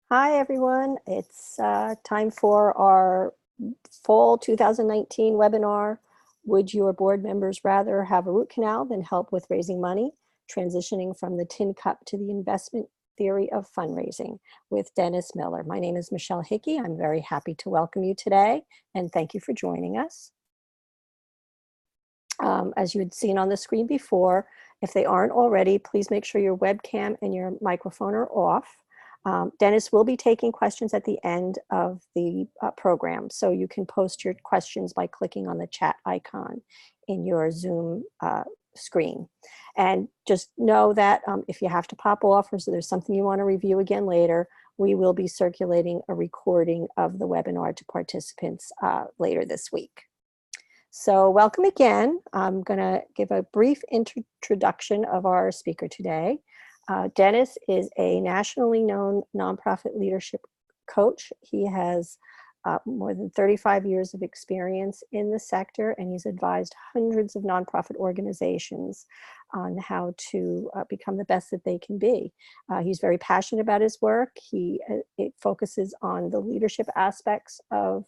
Hi, everyone. It's time for our fall 2019 webinar. Would your board members rather have a root canal than help with raising money? Transitioning from the tin cup to the investment theory of fundraising with Dennis Miller. My name is Michelle Hickey. I'm very happy to welcome you today, and thank you for joining us. As you had seen on the screen before, if they aren't already, please make sure your webcam and your microphone are off. Dennis will be taking questions at the end of the program, so you can post your questions by clicking on the chat icon in your Zoom screen. And just know that if you have to pop off or so there's something you want to review again later, we will be circulating a recording of the webinar to participants later this week. So welcome again. I'm going to give a brief introduction of our speaker today. Dennis is a nationally known nonprofit leadership coach. He has more than 35 years of experience in the sector, and he's advised hundreds of nonprofit organizations on how to become the best that they can be. He's very passionate about his work. It focuses on the leadership aspects of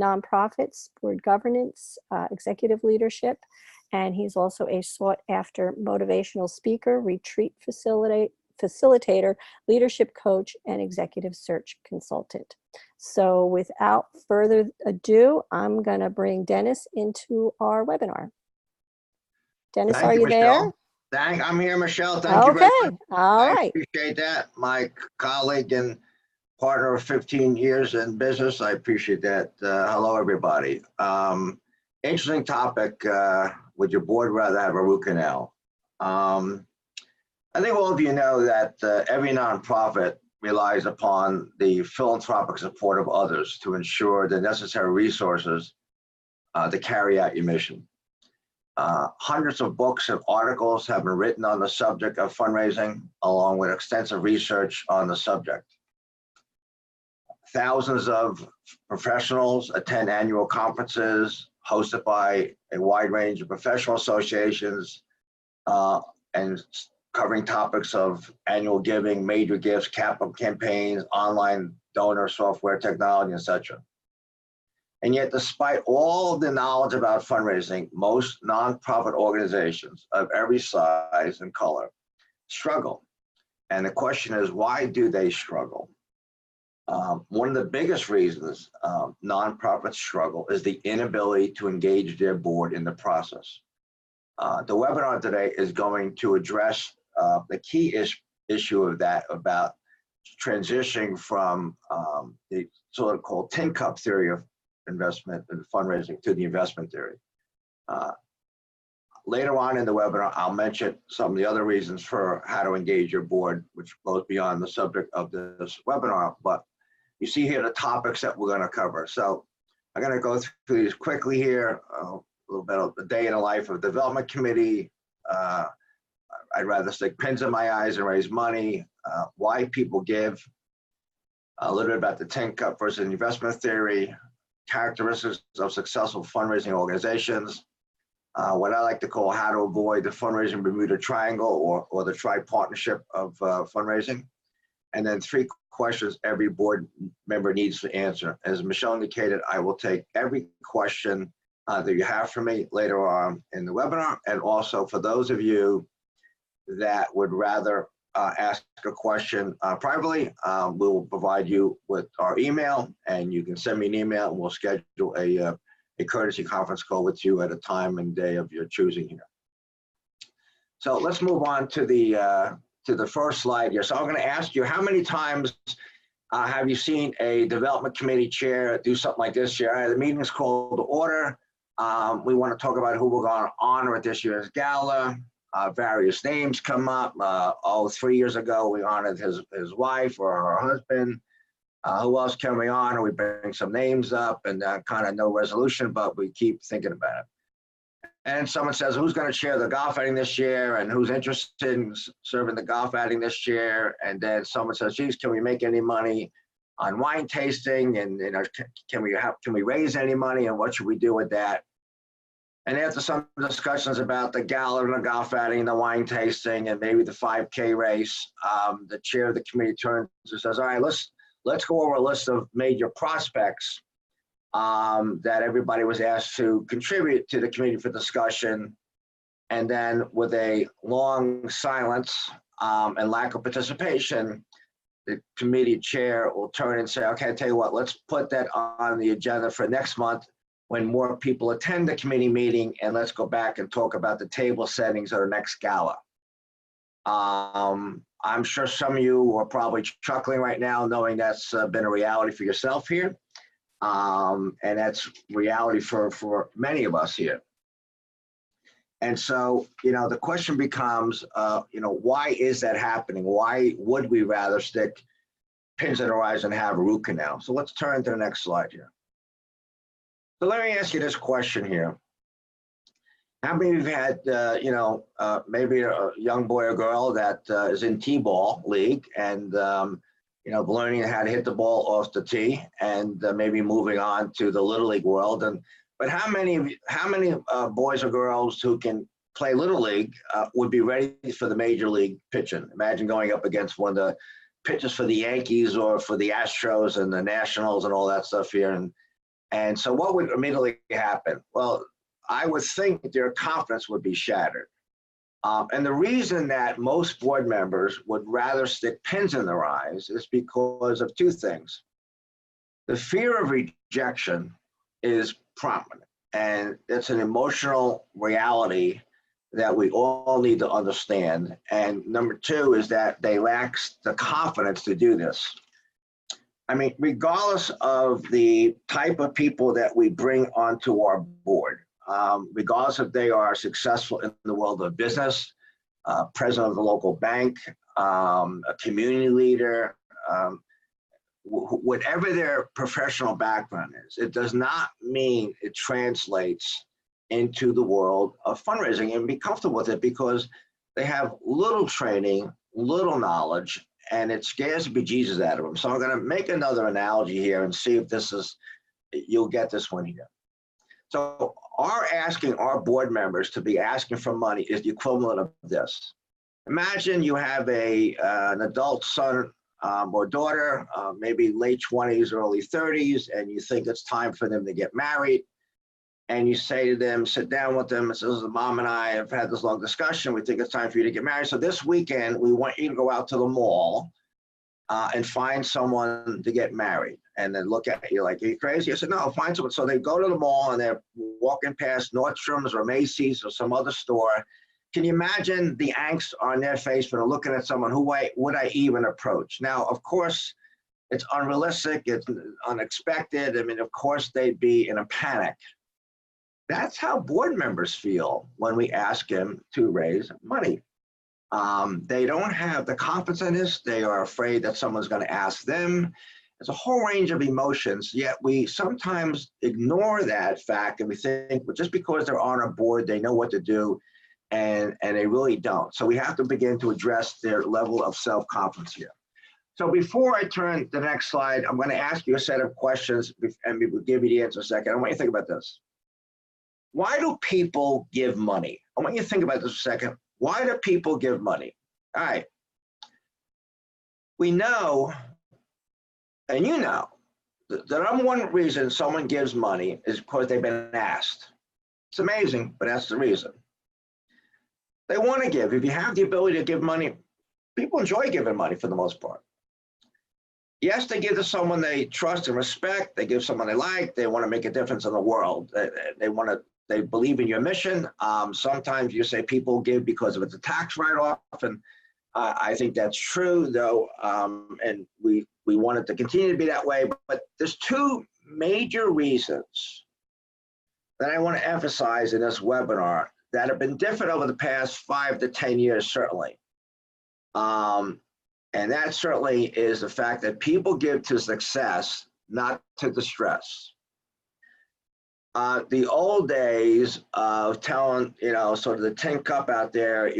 nonprofits, board governance, executive leadership, and he's also a sought-after motivational speaker, retreat facilitator, leadership coach, and executive search consultant. So without further ado, I'm going to bring Dennis into our webinar. Dennis, Thank are you Michelle. there? I'm here, Michelle. Thank you very much. All right. I appreciate that. My colleague and partner of 15 years in business. I appreciate that. Hello, everybody. Interesting topic. Would your board rather have a root canal? I think all of you know that every nonprofit relies upon the philanthropic support of others to ensure the necessary resources to carry out your mission. Hundreds of books and articles have been written on the subject of fundraising, along with extensive research on the subject. Thousands of professionals attend annual conferences hosted by a wide range of professional associations and covering topics of annual giving, major gifts, capital campaigns, online donor software technology, etc. And yet, despite all the knowledge about fundraising, most nonprofit organizations of every size and color struggle. And the question is, why do they struggle? One of the biggest reasons nonprofits struggle is the inability to engage their board in the process. The webinar today is going to address the key issue of that, about transitioning from the so-called tin cup theory of investment and fundraising to the investment theory. Later on in the webinar, I'll mention some of the other reasons for how to engage your board, which goes beyond the subject of this webinar, but you see here the topics that we're going to cover. So I'm going to go through these quickly here, a little bit of the day in the life of the development committee. I'd rather stick pins in my eyes and raise money, why people give, a little bit about the tin cup versus investment theory, characteristics of successful fundraising organizations, what I like to call how to avoid the fundraising Bermuda Triangle or the tri-partnership of fundraising, and then 3 questions every board member needs to answer. As Michelle indicated, I will take every question that you have for me later on in the webinar, and also for those of you that would rather ask a question privately, we will provide you with our email, and you can send me an email and we'll schedule a courtesy conference call with you at a time and day of your choosing here. So let's move on to the first slide here. So I'm going to ask you, how many times have you seen a development committee chair do something like this here? The meeting is called to order. We want to talk about who we're going to honor at this year's gala. Various names come up. 3 years ago, we honored his wife or her husband. Who else can we honor? We bring some names up, and kind of no resolution, but we keep thinking about it. And someone says, who's going to chair the golf outing this year, and who's interested in serving the golf outing this year? And then someone says, geez, can we make any money on wine tasting? And can we raise any money, and what should we do with that? And after some discussions about the gala and the golf outing, the wine tasting, and maybe the 5K race, the chair of the committee turns and says, all right, let's let's go over a list of major prospects that everybody was asked to contribute to the committee for discussion. And then with a long silence and lack of participation, the committee chair will turn and say, okay, I tell you what, let's put that on the agenda for next month when more people attend the committee meeting, and let's go back and talk about the table settings of the next gala. I'm sure some of you are probably chuckling right now, knowing that's been a reality for yourself here. And that's reality for many of us here. And so, the question becomes, why is that happening? Why would we rather stick pins in our eyes and have a root canal? So let's turn to the next slide here. So let me ask you this question here. How many of you had, maybe a young boy or girl that is in T-ball league and, learning how to hit the ball off the tee and maybe moving on to the Little League world? But how many boys or girls who can play Little League would be ready for the major league pitching? Imagine going up against one of the pitchers for the Yankees or for the Astros and the Nationals and all that stuff here. And so what would immediately happen? Well, I would think their confidence would be shattered. And the reason that most board members would rather stick pins in their eyes is because of two things. The fear of rejection is prominent, and it's an emotional reality that we all need to understand. And number two is that they lack the confidence to do this. I mean, regardless of the type of people that we bring onto our board, regardless if they are successful in the world of business, president of the local bank, a community leader, whatever their professional background is, it does not mean it translates into the world of fundraising, and be comfortable with it because they have little training, little knowledge, and it scares the bejesus out of them. So I'm going to make another analogy here and see if you'll get this one here. So asking our board members to be asking for money is the equivalent of this. Imagine you have an adult son or daughter, maybe late 20s, early 30s, and you think it's time for them to get married. And you say to them, sit down with them and says, Mom and I have had this long discussion. We think it's time for you to get married. So this weekend, we want you to go out to the mall and find someone to get married. And then look at you like, are you crazy? I said, no, find someone. So they go to the mall and they're walking past Nordstrom's or Macy's or some other store. Can you imagine the angst on their face when they're looking at someone who would I even approach? Now, of course, it's unrealistic. It's unexpected. I mean, of course, they'd be in a panic. That's how board members feel when we ask them to raise money. They don't have the confidence in this. They are afraid that someone's going to ask them. There's a whole range of emotions, yet we sometimes ignore that fact and we think, well, just because they're on our board, they know what to do, and they really don't. So we have to begin to address their level of self-confidence here. So before I turn to the next slide, I'm going to ask you a set of questions, and we will give you the answer in a second. I want you to think about this. Why do people give money? I want you to think about this for a second. Why do people give money? All right. We know, and you know, the number one reason someone gives money is because they've been asked. It's amazing, but that's the reason. They want to give. If you have the ability to give money, people enjoy giving money for the most part. Yes, they give to someone they trust and respect. They give someone they like. They want to make a difference in the world. They believe in your mission. Sometimes you say people give because of it's a tax write-off, and I think that's true, though, and we want it to continue to be that way. But there's two major reasons that I want to emphasize in this webinar that have been different over the past 5 to 10 years, certainly. And that certainly is the fact that people give to success, not to distress. The old days of telling, sort of the tin cup out there,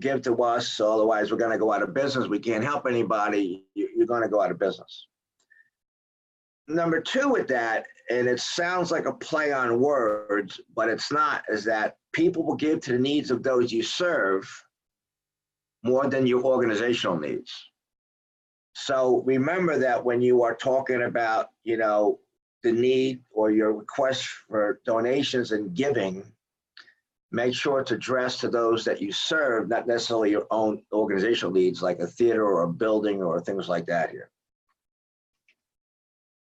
give to us, so otherwise we're going to go out of business. We can't help anybody. You're going to go out of business. Number two with that, and it sounds like a play on words, but it's not, is that people will give to the needs of those you serve more than your organizational needs. So remember that when you are talking about, the need or your request for donations and giving, make sure it's addressed to those that you serve, not necessarily your own organizational needs like a theater or a building or things like that here.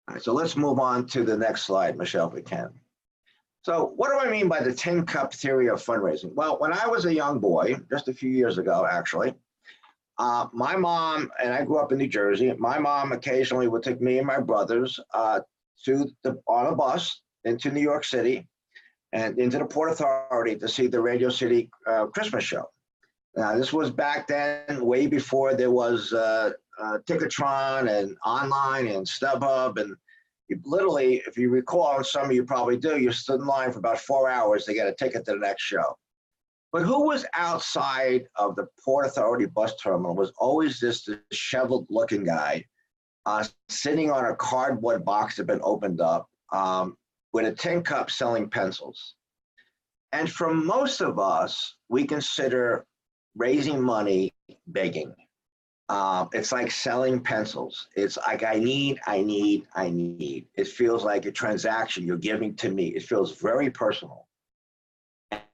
All right, so let's move on to the next slide, Michelle, if we can. So what do I mean by the tin cup theory of fundraising? Well, when I was a young boy, just a few years ago, actually, my mom, and I grew up in New Jersey, my mom occasionally would take me and my brothers on a bus into New York City and into the Port Authority to see the Radio City Christmas show. Now, this was back then, way before there was Ticketron and online and StubHub. And you literally, if you recall, and some of you probably do, you stood in line for about 4 hours to get a ticket to the next show. But who was outside of the Port Authority bus terminal was always this disheveled looking guy sitting on a cardboard box that had been opened up with a tin cup selling pencils. And for most of us, we consider raising money begging. It's like selling pencils. It's like, I need. It feels like a transaction you're giving to me. It feels very personal.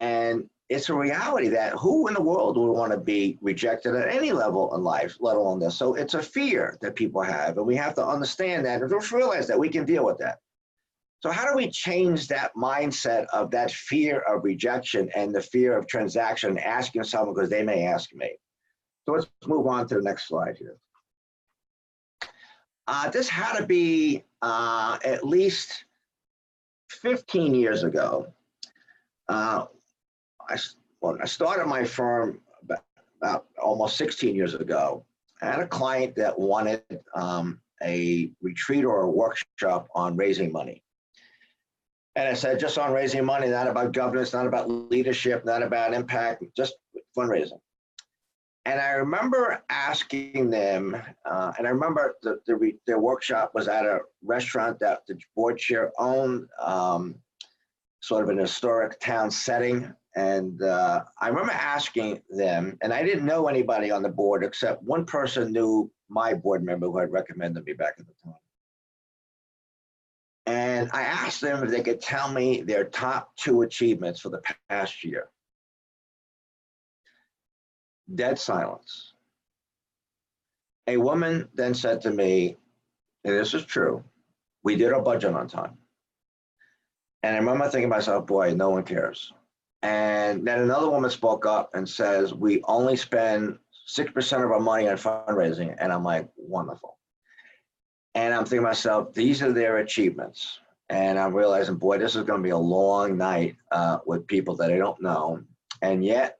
And it's a reality that who in the world would want to be rejected at any level in life, let alone this. So it's a fear that people have, and we have to understand that and just realize that we can deal with that. So how do we change that mindset of that fear of rejection and the fear of transaction, asking someone because they may ask me? So let's move on to the next slide here. This had to be at least 15 years ago. When I started my firm about almost 16 years ago, I had a client that wanted a retreat or a workshop on raising money. And I said, just on raising money, not about governance, not about leadership, not about impact, just fundraising. And I remember asking them, and I remember their workshop was at a restaurant that the board chair owned, sort of an historic town setting. And I remember asking them, and I didn't know anybody on the board except one person knew my board member who had recommended me back at the time. And I asked them if they could tell me their top 2 achievements for the past year. Dead silence. A woman then said to me, and this is true, we did our budget on time. And I remember thinking to myself, boy, no one cares. And then another woman spoke up and says, we only spend 6% of our money on fundraising. And I'm like, wonderful. And I'm thinking to myself, these are their achievements. And I'm realizing, boy, this is going to be a long night with people that I don't know. And yet,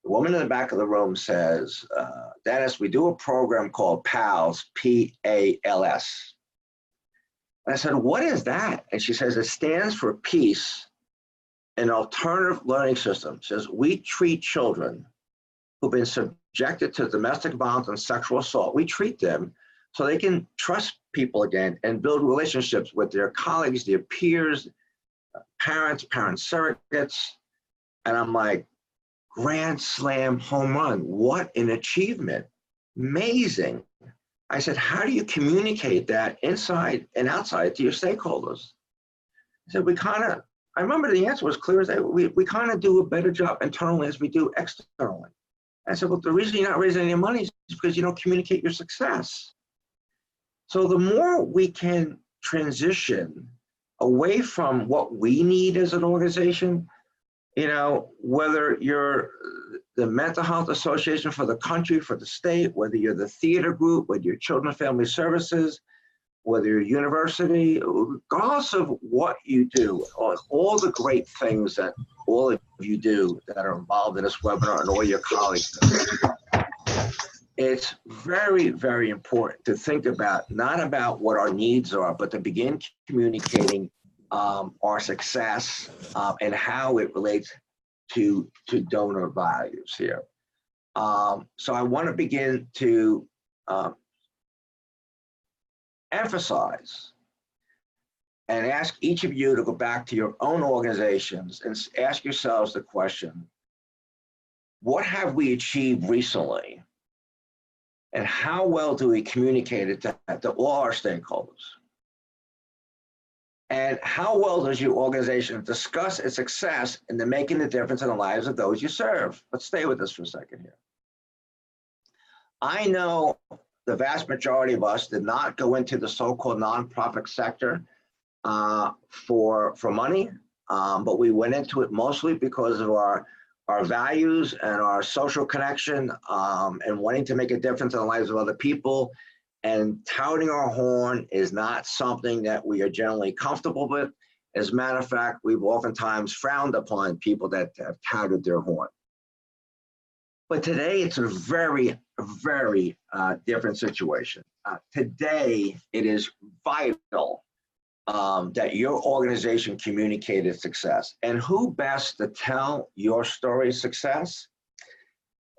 the woman in the back of the room says, Dennis, we do a program called PALS, P-A-L-S. And I said, what is that? And she says, it stands for Peace, an Alternative Learning System. She says, we treat children who've been subjected to domestic violence and sexual assault. We treat them so they can trust people again and build relationships with their colleagues, their peers, parent surrogates. And I'm like, grand slam home run. What an achievement. Amazing. I said, how do you communicate that inside and outside to your stakeholders? I said, I remember the answer was clear as day. We kind of do a better job internally as we do externally. I said, well, the reason you're not raising any money is because you don't communicate your success. So the more we can transition away from what we need as an organization, whether you're the Mental Health Association for the country, for the state, whether you're the theater group, whether you're Children and Family Services, whether you're a university, regardless of what you do, all the great things that all of you do that are involved in this webinar and all your colleagues do, it's very, very important to think about, not about what our needs are, but to begin communicating our success and how it relates to donor values here. So I want to begin to emphasize and ask each of you to go back to your own organizations and ask yourselves the question, what have we achieved recently? And how well do we communicate it to all our stakeholders? And how well does your organization discuss its success in the making the difference in the lives of those you serve? Let's stay with this for a second here. I know the vast majority of us did not go into the so-called nonprofit sector for money, but we went into it mostly because of our values and our social connection, and wanting to make a difference in the lives of other people. And touting our horn is not something that we are generally comfortable with. As a matter of fact, we've oftentimes frowned upon people that have touted their horn. But today it's a very, very different situation. Today it is vital that your organization communicated success. And who best to tell your story of success?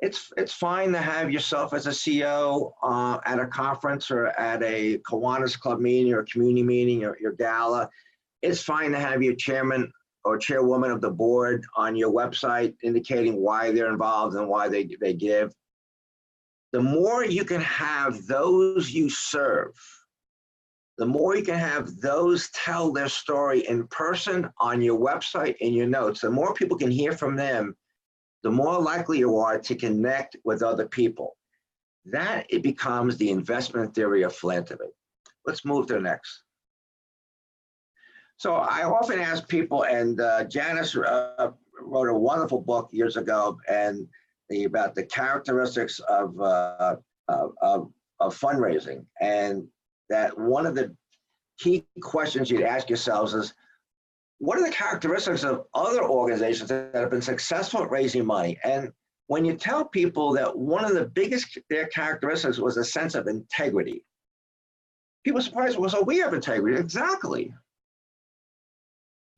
It's fine to have yourself as a CEO at a conference or at a Kiwanis Club meeting or community meeting or your gala. It's fine to have your chairman or chairwoman of the board on your website indicating why they're involved and why they give. The more you can have those you serve, the more you can have those tell their story in person, on your website, in your notes, the more people can hear from them, the more likely you are to connect with other people. That it becomes the investment theory of philanthropy. Let's move to the next. So I often ask people, and Janice wrote a wonderful book years ago, and about the characteristics of fundraising, and that one of the key questions you'd ask yourselves is, what are the characteristics of other organizations that have been successful at raising money? And when you tell people that one of the biggest their characteristics was a sense of integrity, people are surprised. Well, so we have integrity. Exactly.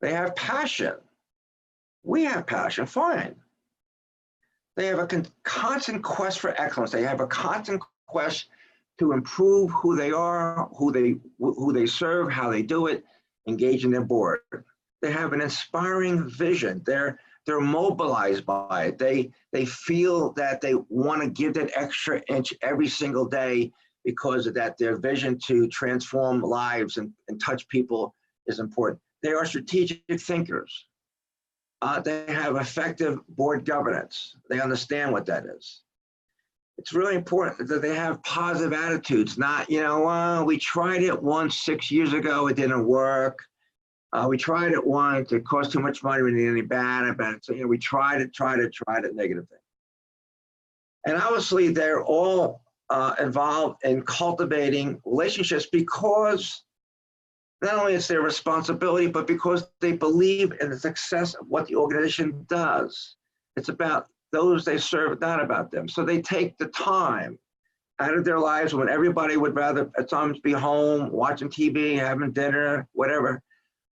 They have passion. We have passion. Fine. They have a constant quest for excellence. They have a constant quest to improve who they are, who they serve, how they do it, engaging their board. They have an inspiring vision. They're mobilized by it. They feel that they want to give that extra inch every single day because of that. Their vision to transform lives and touch people is important. They are strategic thinkers. They have effective board governance. They understand what that is. It's really important that they have positive attitudes, not, we tried it once 6 years ago, it didn't work. We tried it once, it cost too much money, we didn't any bad about it. So, we tried it, negative thing. And obviously they're all involved in cultivating relationships because not only it's their responsibility, but because they believe in the success of what the organization does. It's about those they serve, not about them. So they take the time out of their lives when everybody would rather at times be home, watching TV, having dinner, whatever.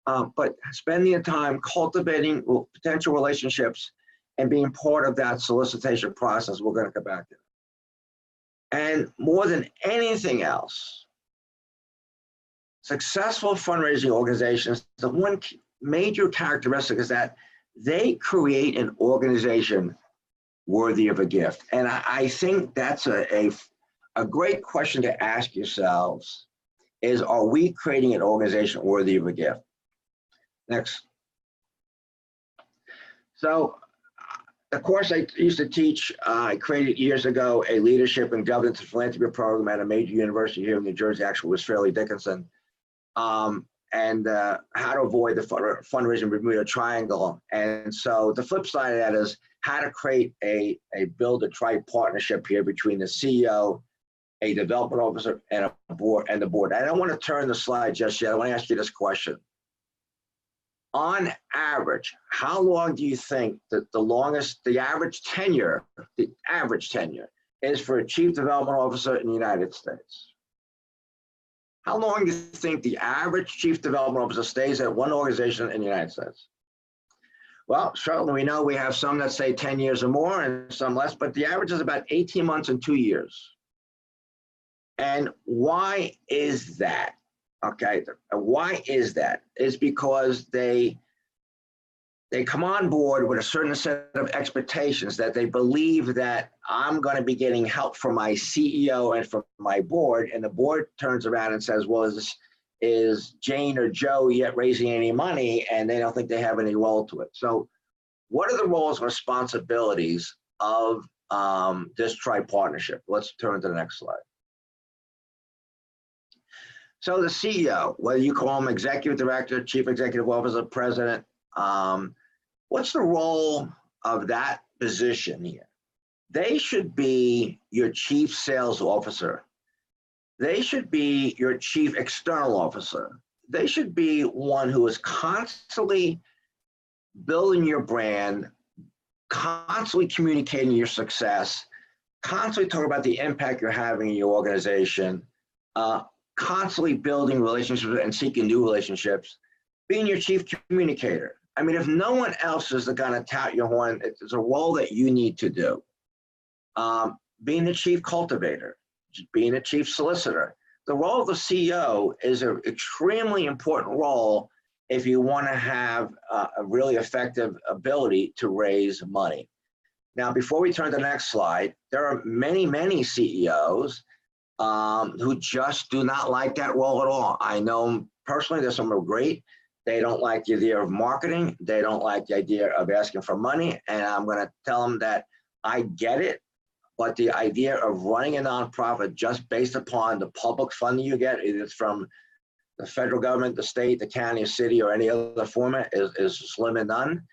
But spending the time cultivating potential relationships and being part of that solicitation process, we're going to come back to. And more than anything else, successful fundraising organizations, the one major characteristic is that they create an organization worthy of a gift. And I think that's a great question to ask yourselves is, are we creating an organization worthy of a gift? Next. So the course I used to teach, I created years ago a leadership and governance and philanthropy program at a major university here in New Jersey, actually was Fairleigh Dickinson, and how to avoid the fundraising Bermuda Triangle. And so the flip side of that is how to create a build a tribe partnership here between the CEO, a development officer, and a board and the board. I don't want to turn the slide just yet. I want to ask you this question. On average, how long do you think that the average tenure is for a chief development officer in the United States? How long do you think the average chief development officer stays at one organization in the United States? Well, certainly we know we have some that say 10 years or more and some less, but the average is about 18 months and 2 years. And why is that? Okay, why is that? It's because they they come on board with a certain set of expectations that they believe that I'm going to be getting help from my CEO and from my board, and the board turns around and says, well, is Jane or Joe yet raising any money? And they don't think they have any role to it. So what are the roles and responsibilities of this tri-partnership? Let's turn to the next slide. So the CEO, whether you call him executive director, chief executive officer, president, what's the role of that position here? They should be your chief sales officer. They should be your chief external officer. They should be one who is constantly building your brand, constantly communicating your success, constantly talking about the impact you're having in your organization, constantly building relationships and seeking new relationships, being your chief communicator. I mean, if no one else is going to tout your horn, it's a role that you need to do. Being the chief cultivator, being a chief solicitor. The role of the CEO is an extremely important role if you want to have a really effective ability to raise money. Now, before we turn to the next slide, there are many, many CEOs who just do not like that role at all. I know personally, there's some who are great. They don't like the idea of marketing. They don't like the idea of asking for money. And I'm going to tell them that I get it, but the idea of running a nonprofit just based upon the public funding you get, either from the federal government, the state, the county, city, or any other format, is slim and none.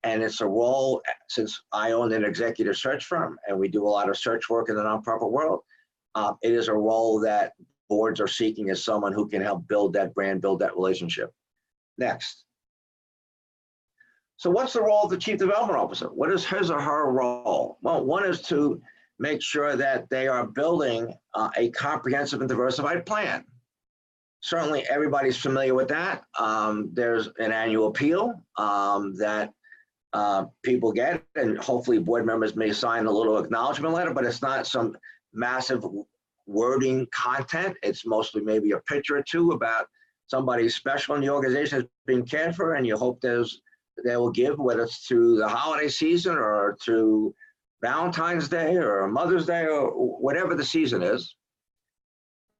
And it's a role, since I own an executive search firm and we do a lot of search work in the nonprofit world, it is a role that boards are seeking as someone who can help build that brand, build that relationship. Next. So what's the role of the chief development officer? What is his or her role? Well, one is to make sure that they are building a comprehensive and diversified plan. Certainly everybody's familiar with that. There's an annual appeal that people get, and hopefully board members may sign a little acknowledgement letter, but it's not some massive wording content. It's mostly maybe a picture or two about somebody special in the organization that's being cared for, and you hope they will give, whether it's to the holiday season or to Valentine's Day or Mother's Day or whatever the season is.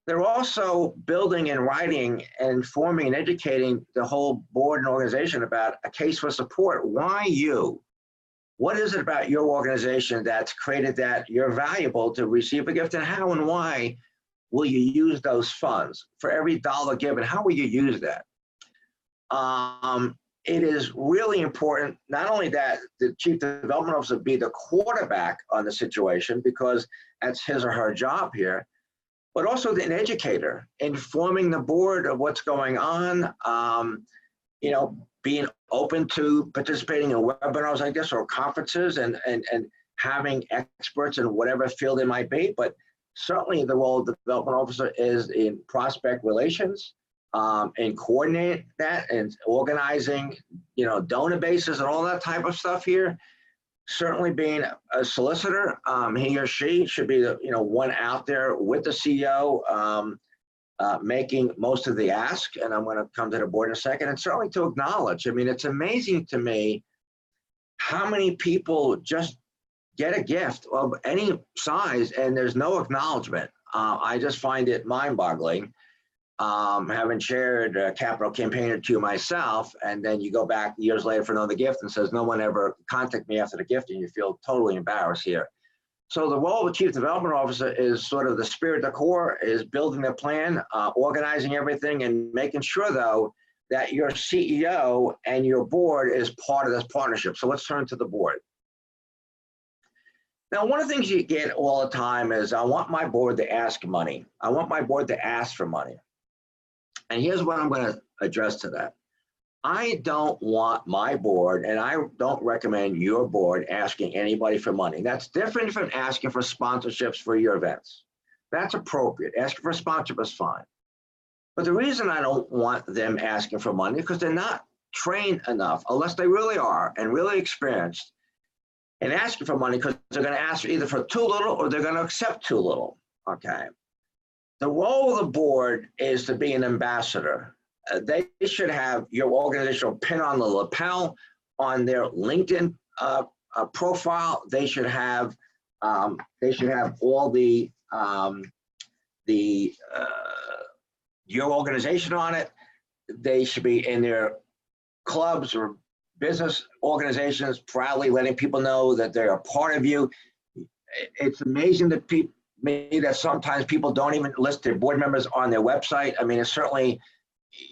They're also building and writing and informing and educating the whole board and organization about a case for support. Why you? What is it about your organization that's created that you're valuable to receive a gift, and how and why will you use those funds? For every dollar given, how will you use that? It is really important, not only that the chief development officer be the quarterback on the situation, because that's his or her job here, but also an educator, informing the board of what's going on, being open to participating in webinars like this or conferences and having experts in whatever field it might be. But certainly the role of the development officer is in prospect relations, and coordinate that and organizing, donor bases and all that type of stuff here. Certainly being a solicitor, he or she should be the one out there with the CEO, making most of the ask, and I'm going to come to the board in a second, and certainly to acknowledge. I mean, it's amazing to me how many people just get a gift of any size and there's no acknowledgement. I just find it mind-boggling. Having shared a capital campaign or two myself, and then you go back years later for another gift and says no one ever contacted me after the gift, and you feel totally embarrassed here. So the role of the chief development officer is sort of the spirit, the core, is building the plan, organizing everything, and making sure, though, that your CEO and your board is part of this partnership. So let's turn to the board. Now, one of the things you get all the time is, I want my board to ask money. I want my board to ask for money. And here's what I'm going to address to that. I don't want my board, and I don't recommend your board asking anybody for money. That's different from asking for sponsorships for your events. That's appropriate. Asking for a sponsorship is fine. But the reason I don't want them asking for money is because they're not trained enough, unless they really are and really experienced in asking for money, because they're going to ask either for too little or they're going to accept too little. Okay. The role of the board is to be an ambassador. They should have your organizational pin on the lapel, on their LinkedIn profile, they should have all your organization on it. They should be in their clubs or business organizations, proudly letting people know that they're a part of you. It's amazing that that sometimes people don't even list their board members on their website. I mean, it's certainly,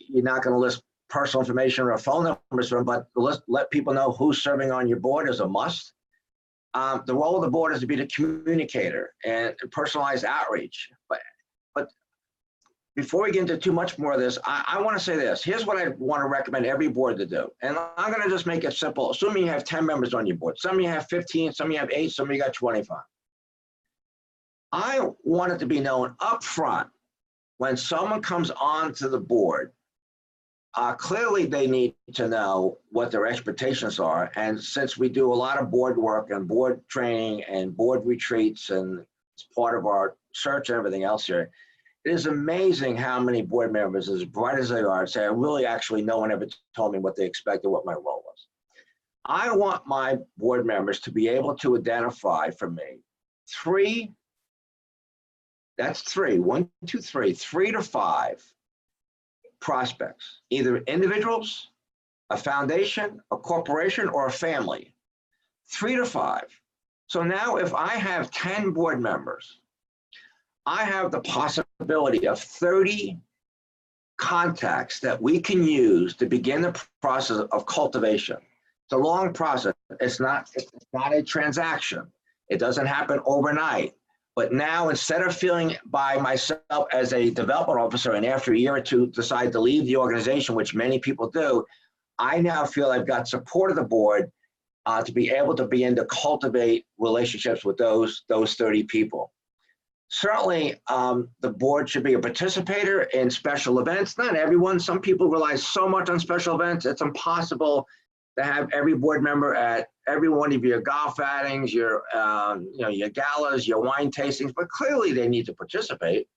you're not going to list personal information or phone numbers for them, but let people know who's serving on your board is a must. The role of the board is to be the communicator and personalized outreach. But before we get into too much more of this, I want to say this. Here's what I want to recommend every board to do. And I'm going to just make it simple. Assuming you have 10 members on your board. Some of you have 15, some of you have 8, some of you got 25. I want it to be known up front when someone comes onto the board. Clearly, they need to know what their expectations are. And since we do a lot of board work and board training and board retreats, and it's part of our search and everything else here, it is amazing how many board members, as bright as they are, say, no one ever told me what they expected, what my role was. I want my board members to be able to identify for me three to five prospects, either individuals, a foundation, a corporation, or a family. 3 to 5. So now if I have 10 board members, I have the possibility of 30 contacts that we can use to begin the process of cultivation. It's a long process. It's not a transaction. It doesn't happen overnight. But now, instead of feeling by myself as a development officer and after a year or two decide to leave the organization, which many people do, I now feel I've got support of the board to be able to begin to cultivate relationships with those 30 people. Certainly, the board should be a participator in special events. Not everyone. Some people rely so much on special events, it's impossible to have every board member at every one of your golf outings, your galas, your wine tastings, but clearly they need to participate.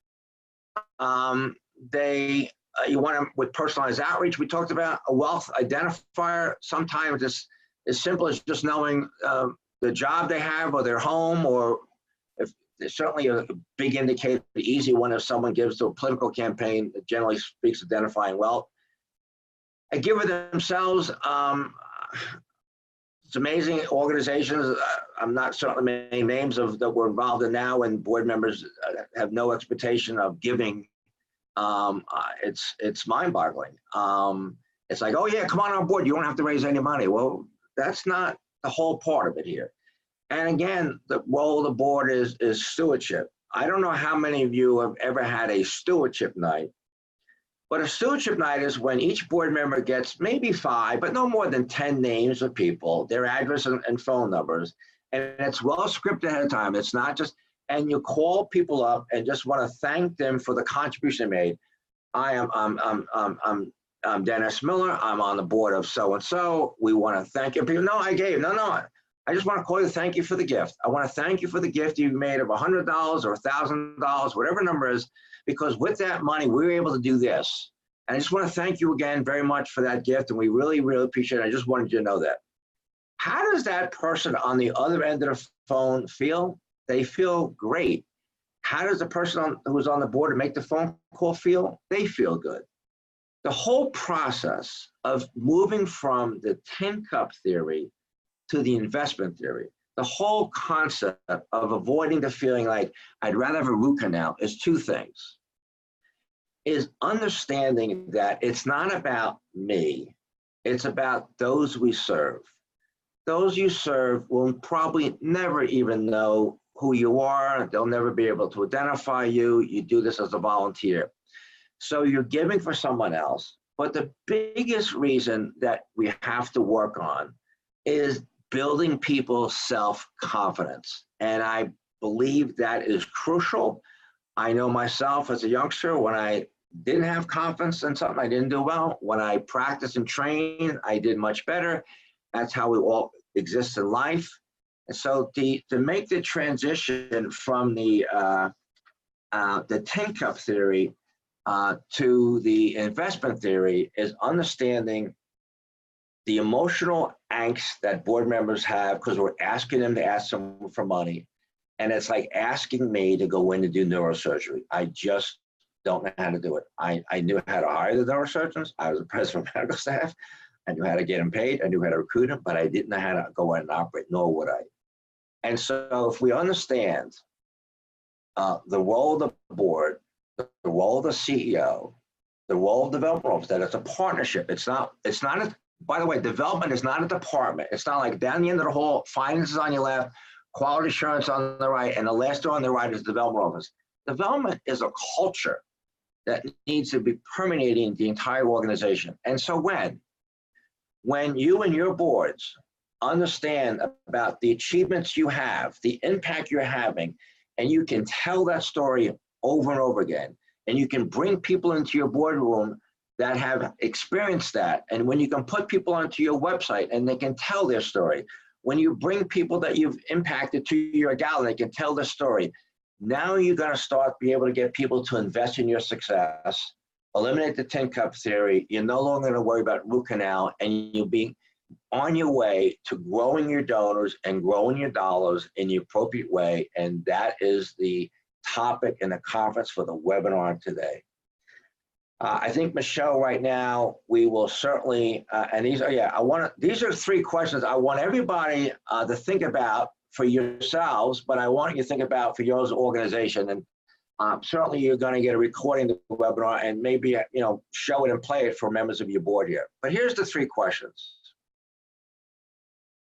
You want them with personalized outreach. We talked about a wealth identifier. Sometimes it's as simple as just knowing the job they have or their home, or if there's certainly a big indicator, the easy one, if someone gives to a political campaign, it generally speaks identifying wealth. A giver themselves, it's amazing organizations. I'm not certainly naming names that we're involved in now, and board members have no expectation of giving. It's mind-boggling. It's like, oh yeah, come on board. You don't have to raise any money. Well, that's not the whole part of it here. And again, the role of the board is stewardship. I don't know how many of you have ever had a stewardship night. But a stewardship night is when each board member gets maybe 5, but no more than 10 names of people, their address and phone numbers. And it's well scripted ahead of time. It's not just, and you call people up and just want to thank them for the contribution they made. I'm Dennis Miller. I'm on the board of so-and-so. We want to thank you. People, no, I just want to call you to thank you for the gift. I want to thank you for the gift you made of $100 or $1,000, whatever number is, because with that money, we were able to do this. And I just want to thank you again very much for that gift. And we really, really appreciate it. I just wanted you to know that. How does that person on the other end of the phone feel? They feel great. How does the person who's on the board to make the phone call feel? They feel good. The whole process of moving from the tin cup theory to the investment theory, the whole concept of avoiding the feeling like I'd rather have a root canal is 2 things. Is understanding that it's not about me, it's about those we serve. Those you serve will probably never even know who you are. They'll never be able to identify you. You do this as a volunteer. So you're giving for someone else. But the biggest reason that we have to work on is building people's self-confidence. And I believe that is crucial. I know myself as a youngster, when I didn't have confidence in something, I didn't do well. When I practiced and trained, I did much better. That's how we all exist in life. And so to make the transition from the tin cup theory to the investment theory is understanding the emotional angst that board members have because we're asking them to ask someone for money. And it's like asking me to go in to do neurosurgery. I just don't know how to do it. I knew how to hire the neurosurgeons. I was the president of medical staff. I knew how to get them paid. I knew how to recruit them, but I didn't know how to go in and operate, nor would I. And so if we understand the role of the board, the role of the CEO, the role of development office, that it's a partnership. It's not by the way, development is not a department. It's not like down the end of the hall, finance is on your left, quality assurance on the right, and the last door on the right is development office. Development is a culture that needs to be permeating the entire organization. And so when you and your boards understand about the achievements you have, the impact you're having, and you can tell that story over and over again, and you can bring people into your boardroom that have experienced that, and when you can put people onto your website and they can tell their story, when you bring people that you've impacted to your gala, they can tell their story. Now you're going to start be able to get people to invest in your success, eliminate the tin cup theory. You're no longer going to worry about root canal, and you'll be on your way to growing your donors and growing your dollars in the appropriate way. And that is the topic in the conference for the webinar today. I think, Michelle, right now, we will certainly, and these are, these are 3 questions I want everybody to think about for yourselves, but I want you to think about for your organization. And certainly you're going to get a recording of the webinar and maybe, show it and play it for members of your board here. But here's the 3 questions.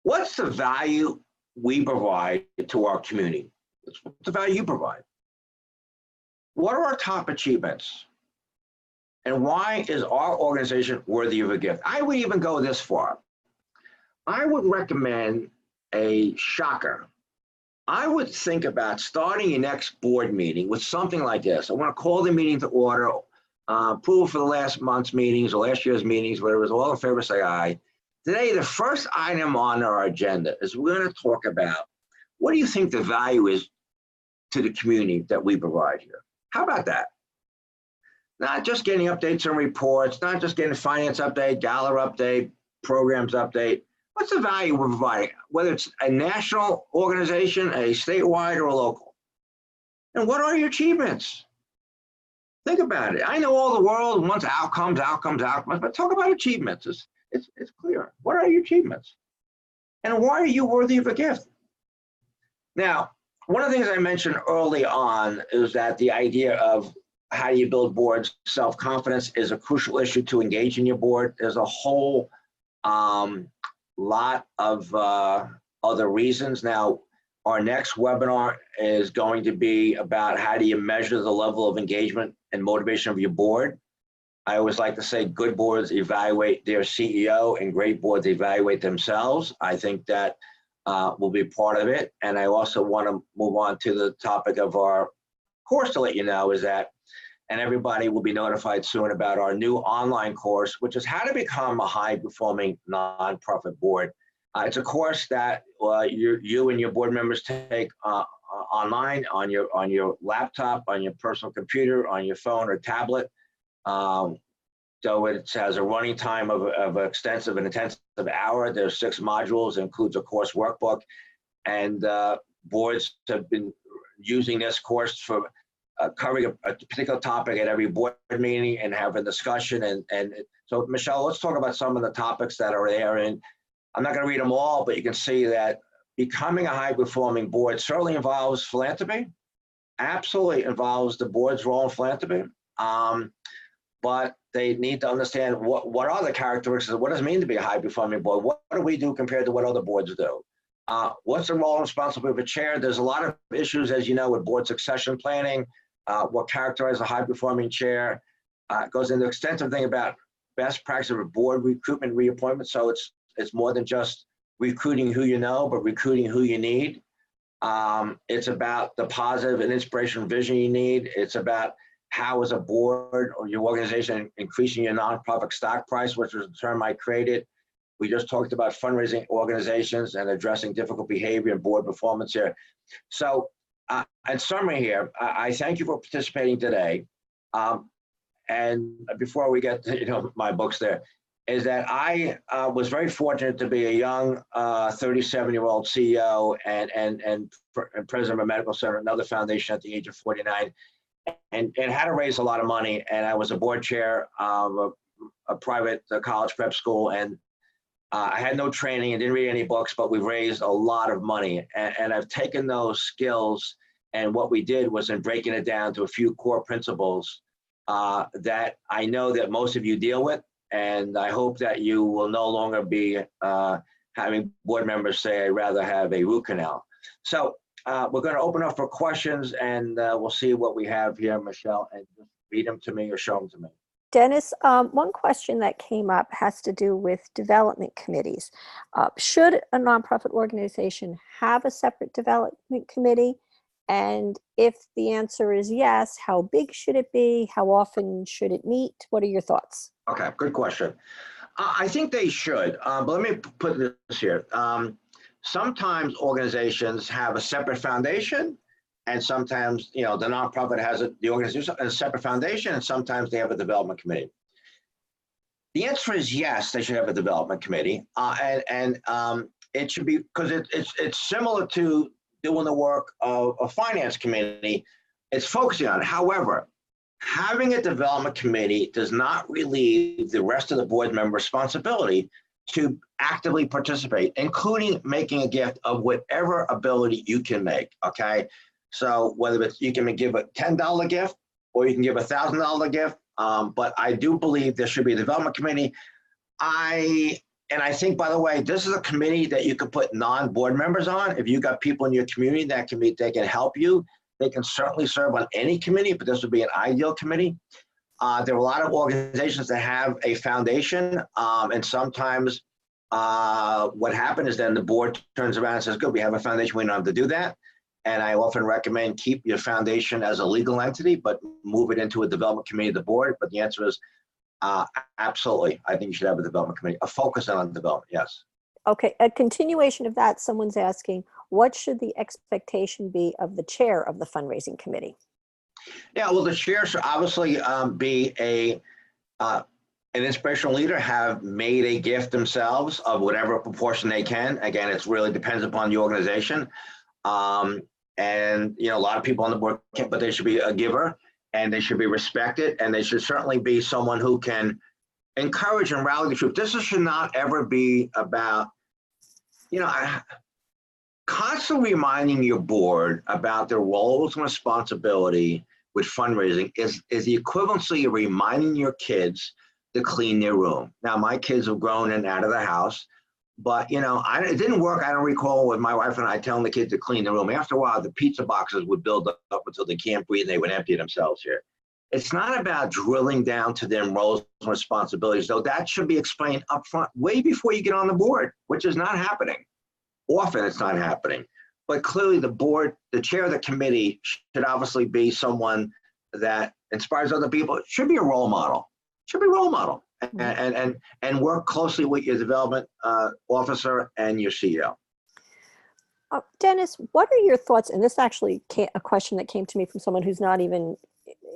What's the value we provide to our community? What's the value you provide? What are our top achievements? And why is our organization worthy of a gift? I would even go this far. I would recommend a shocker. I would think about starting your next board meeting with something like this. I want to call the meeting to order, approval for the last month's meetings or last year's meetings, whatever it was, all in favor, say aye. Today, the first item on our agenda is we're going to talk about what do you think the value is to the community that we provide here? How about that? Not just getting updates and reports, not just getting finance update, gala update, programs update. What's the value we're providing? Whether it's a national organization, a statewide, or a local. And what are your achievements? Think about it. I know all the world wants outcomes, but talk about achievements. It's clear. What are your achievements? And why are you worthy of a gift? Now, one of the things I mentioned early on is that the idea of how do you build boards? Self-confidence is a crucial issue to engage in your board. There's a whole lot of other reasons. Now, our next webinar is going to be about how do you measure the level of engagement and motivation of your board. I always like to say good boards evaluate their CEO and great boards evaluate themselves. I think that will be part of it. And I also want to move on to the topic of our course to let you know is that, and everybody will be notified soon about our new online course, which is how to become a high-performing nonprofit board. It's a course that you and your board members take online on your laptop, on your personal computer, on your phone or tablet. So it has a running time of an intensive hour. There's 6 modules, includes a course workbook, and boards have been using this course for covering a particular topic at every board meeting and have a discussion. And so, Michelle, let's talk about some of the topics that are there. And I'm not going to read them all, but you can see that becoming a high-performing board certainly involves philanthropy, absolutely involves the board's role in philanthropy. But they need to understand what are the characteristics, what does it mean to be a high-performing board? What do we do compared to what other boards do? What's the role and responsibility of a chair? There's a lot of issues, as you know, with board succession planning. What characterizes a high-performing chair goes into extensive thing about best practice of board recruitment, reappointment. So it's more than just recruiting who you know, but recruiting who you need. It's about the positive and inspirational vision you need. It's about how is a board or your organization increasing your nonprofit stock price, which was a term I created. We just talked about fundraising organizations and addressing difficult behavior and board performance here. So in summary here, I thank you for participating today. And before we get to my books there, is that I was very fortunate to be a young 37-year-old CEO and president of a medical center, another foundation at the age of 49, and had to raise a lot of money. And I was a board chair of a private college prep school, and I had no training and didn't read any books, but we've raised a lot of money. And I've taken those skills, and what we did was in breaking it down to a few core principles that I know that most of you deal with. And I hope that you will no longer be having board members say, I'd rather have a root canal. So we're going to open up for questions, and we'll see what we have here, Michelle, and just read them to me or show them to me. Dennis, one question that came up has to do with development committees. Should a nonprofit organization have a separate development committee? And if the answer is yes, how big should it be? How often should it meet? What are your thoughts? Okay, good question. I think they should, but let me put this here. Sometimes organizations have a separate foundation, and sometimes, the nonprofit has the organization a separate foundation, and sometimes they have a development committee. The answer is yes, they should have a development committee, and it should be, because it's similar to doing the work of a finance committee. It's focusing on it. However, having a development committee does not relieve the rest of the board member responsibility to actively participate, including making a gift of whatever ability you can make, okay? So whether it's, you can give a $10 gift or you can give a $1,000 gift, but I do believe there should be a development committee. And I think, by the way, this is a committee that you can put non-board members on. If you got people in your community that they can help you, they can certainly serve on any committee, but this would be an ideal committee. There are a lot of organizations that have a foundation, and sometimes what happens is then the board turns around and says, good, we have a foundation, we don't have to do that. And I often recommend keep your foundation as a legal entity, but move it into a development committee of the board. But the answer is absolutely. I think you should have a development committee, a focus on development, yes. Okay, a continuation of that, someone's asking, what should the expectation be of the chair of the fundraising committee? Yeah, well, the chair should obviously be an inspirational leader, have made a gift themselves of whatever proportion they can. Again, it really depends upon the organization. And, a lot of people on the board can't, but they should be a giver, and they should be respected, and they should certainly be someone who can encourage and rally the troops. This should not ever be about, constantly reminding your board about their roles and responsibility with fundraising is the equivalency of reminding your kids to clean their room. Now, my kids have grown in and out of the house, but it didn't work. I don't recall with my wife and I telling the kids to clean the room. After a while, the pizza boxes would build up until they can't breathe and they would empty themselves here. It's not about drilling down to them roles and responsibilities, though that should be explained up front way before you get on the board, which is not happening. Often it's not happening. But clearly the board, the chair of the committee should obviously be someone that inspires other people. It should be a role model. Should be a role model. And work closely with your development officer and your CEO. Dennis, what are your thoughts? And this actually a question that came to me from someone who's not even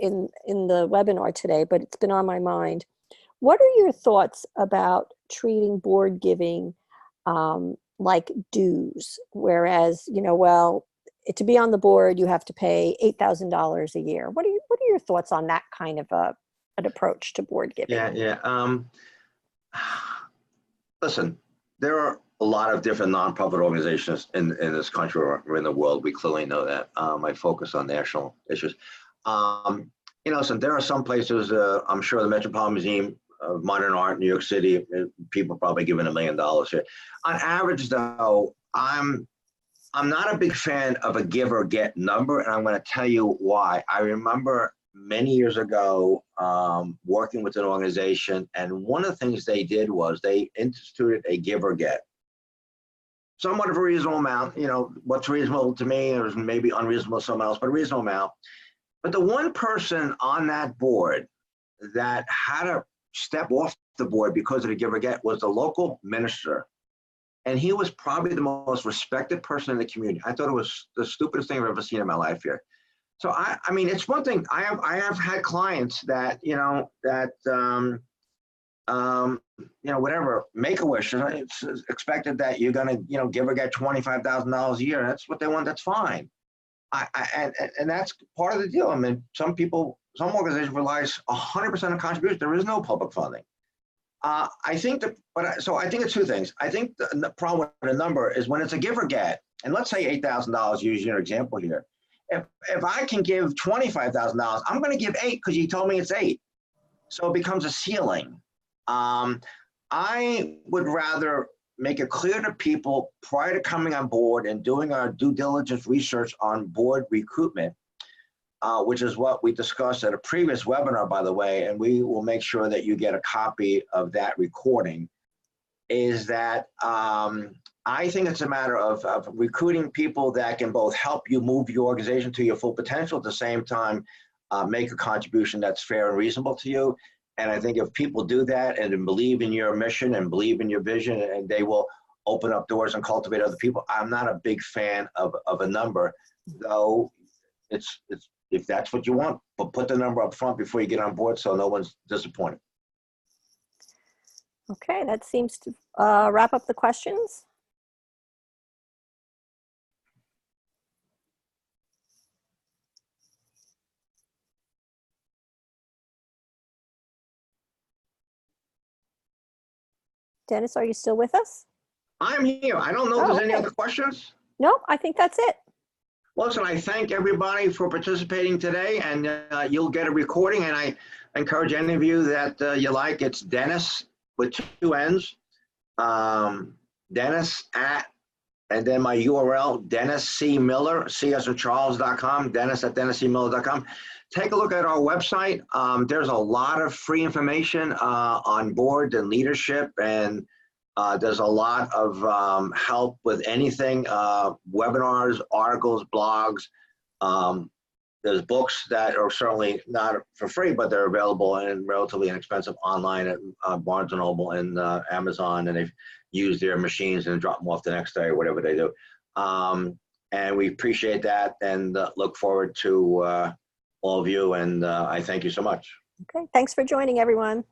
in the webinar today, but it's been on my mind. What are your thoughts about treating board giving like dues? Whereas, to be on the board, you have to pay $8,000 a year. What are your thoughts on that kind of an approach to board giving? Yeah. Listen, there are a lot of different nonprofit organizations in this country or in the world. We clearly know that. I focus on national issues. Listen, there are some places, I'm sure the Metropolitan Museum of Modern Art in New York City, people probably giving $1 million here. On average, though, I'm not a big fan of a give or get number, and I'm going to tell you why. I remember many years ago working with an organization, and one of the things they did was they instituted a give or get. Somewhat of a reasonable amount, what's reasonable to me is maybe unreasonable to someone else, but a reasonable amount. But the one person on that board that had to step off the board because of the give or get was the local minister. And he was probably the most respected person in the community. I thought it was the stupidest thing I've ever seen in my life here. So I mean, it's one thing. I have had clients that whatever, Make-A-Wish, it's expected that you're going to, give or get $25,000 a year. That's what they want. That's fine. And that's part of the deal. I mean, some organizations relies 100% on contributions. There is no public funding. I think I think it's two things. I think the problem with a number is when it's a give or get, and let's say $8,000, using your example here. If I can give $25,000, I'm going to give 8 because you told me it's 8. So it becomes a ceiling. I would rather make it clear to people prior to coming on board and doing our due diligence research on board recruitment, which is what we discussed at a previous webinar, by the way, and we will make sure that you get a copy of that recording, is that I think it's a matter of recruiting people that can both help you move your organization to your full potential, at the same time make a contribution that's fair and reasonable to you. And I think if people do that and believe in your mission and believe in your vision, and they will open up doors and cultivate other people. I'm not a big fan of a number, though. It's if that's what you want, but put the number up front before you get on board, so no one's disappointed. Okay, that seems to wrap up the questions. Dennis, are you still with us? I'm here. I don't know if there's any other questions. No, I think that's it. Listen, I thank everybody for participating today, and you'll get a recording. And I encourage any of you that you like. It's Dennis with 2 N's. Dennis at, and then my URL, Dennis C. Miller, C as in Charles.com, Dennis at DennisCMiller.com. Take a look at our website. There's a lot of free information on board and leadership, and there's a lot of help with anything, webinars, articles, blogs. There's books that are certainly not for free, but they're available and relatively inexpensive online at Barnes & Noble and Amazon, and they've used their machines and drop them off the next day or whatever they do. And we appreciate that, and look forward to all of you, and I thank you so much. Okay, thanks for joining, everyone.